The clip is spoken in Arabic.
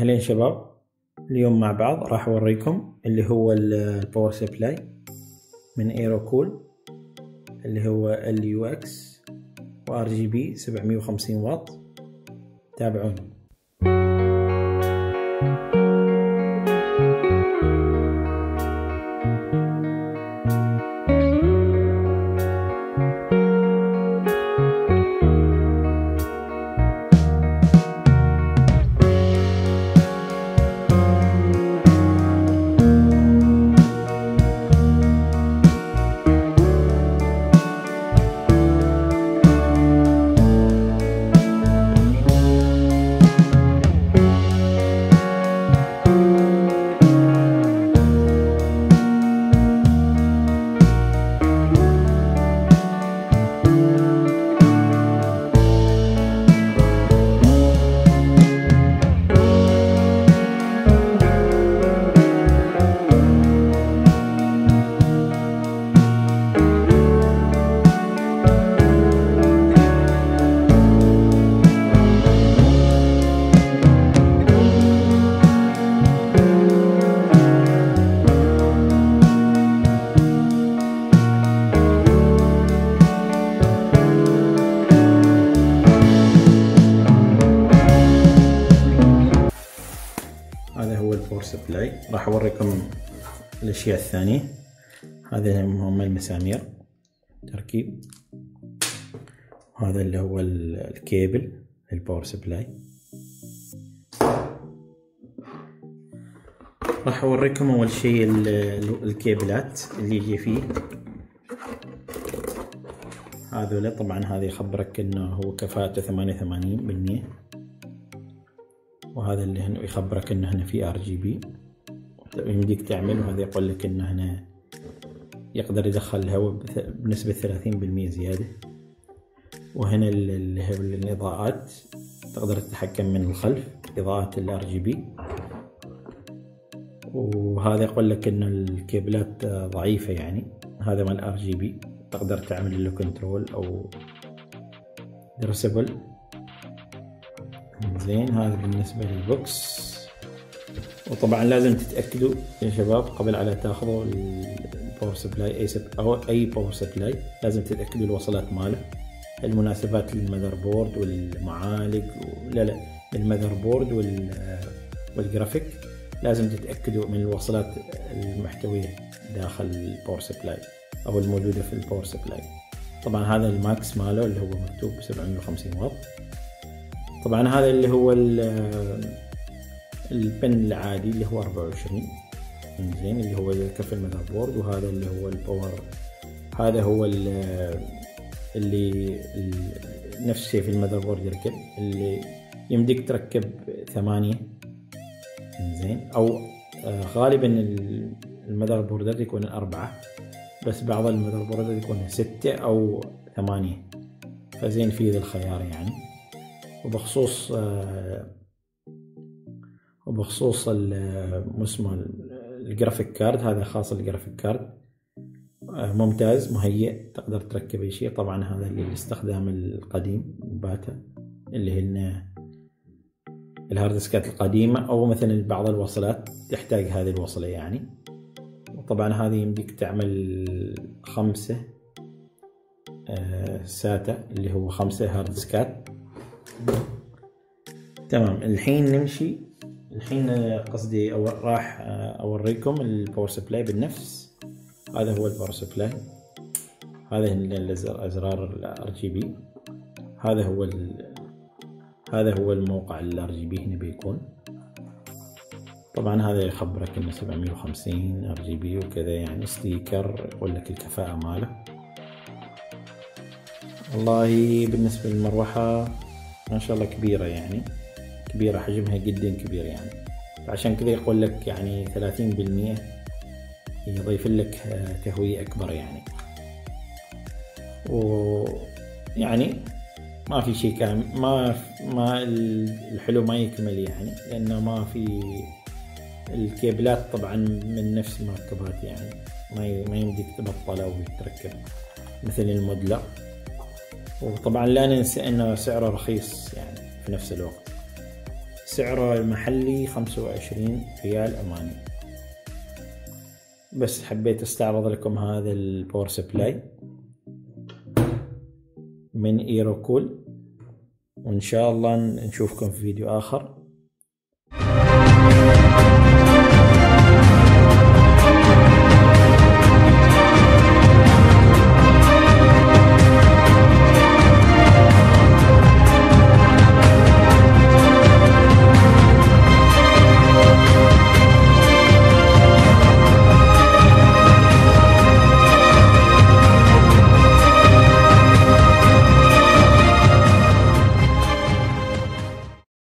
أهلين شباب، اليوم مع بعض راح أوريكم اللي هو الباور سبلاي من ايروكول اللي هو LUX و RGB 750 واط. تابعوني. هذا هو الباور سبلاي. راح اوريكم الاشياء الثانية. هذا هم المسامير تركيب، وهذا اللي هو الكيبل الباور سبلاي. راح اوريكم اول شيء الكيبلات اللي يجي فيه. هذول طبعا هذا يخبرك انه هو كفاءته 88%، وهذا اللي هنا يخبرك انه هنا في RGB يمديك تعمل، وهذا يقول لك انه هنا يقدر يدخل الهواء بنسبة 30% زيادة. وهنا اللي هو الإضاءات، تقدر تتحكم من الخلف إضاءات RGB. وهذا يقول لك انه الكيبلات ضعيفة، يعني هذا مال RGB تقدر تعمل له كنترول او درسبل. زين، هذا بالنسبة للبوكس. وطبعا لازم تتأكدوا يا شباب قبل على تاخذوا الباور سبلاي أو أي باور سبلاي، لازم تتأكدوا الوصلات ماله، المناسبات للمذر بورد والمعالج لا المذر بورد والجرافيك. لازم تتأكدوا من الوصلات المحتوية داخل الباور سبلاي أو الموجودة في الباور سبلاي. طبعا هذا الماكس ماله اللي هو مكتوب 750 واط. طبعا هذا اللي هو البن العادي اللي هو 24. زين، اللي هو كف المذر بورد. وهذا اللي هو الباور، هذا هو اللي نفس الشيء في المذر بورد يركب، اللي يمديك تركب 8. زين، او غالبا المذر بوردات يكون 4، بس بعض المذر بوردات يكون 6 او 8، فزين في ذا الخيار يعني. وبخصوص اسمه الجرافيك كارد، هذا خاص الجرافيك كارد ممتاز مهيئ، تقدر تركب اي شيء. طبعا هذا للاستخدام القديم باتا، اللي هن الهارد ديسكات القديمة، او مثلا بعض الوصلات تحتاج هذه الوصلة يعني. وطبعا هذه يمديك تعمل 5 ساتا، اللي هو 5 هارد ديسكات. تمام، الحين نمشي. الحين قصدي راح اوريكم الباور سبلاي بالنفس. هذا هو الباور سبلاي، هذا الازرار RGB. هذا هو الموقع RGB هنا بيكون. طبعا هذا يخبرك انه 750 RGB وكذا، يعني ستيكر يقول لك الكفاءة ماله. والله بالنسبة للمروحة ما شاء الله كبيرة، يعني كبيرة، حجمها جدا كبير يعني، عشان كذا يقول لك يعني 30% يضيف لك تهوية أكبر يعني. ويعني ما في شيء كامل، ما الحلو ما يكمل يعني، لأنه ما في الكيبلات طبعا من نفس المركبات، يعني ما يمديك تبطل أو تركب مثل المودلر. وطبعا لا ننسى انه سعره رخيص يعني في نفس الوقت. سعره المحلي 25 ريال عماني. بس حبيت استعرض لكم هذا الباور سبلاي من ايروكول، وان شاء الله نشوفكم في فيديو اخر.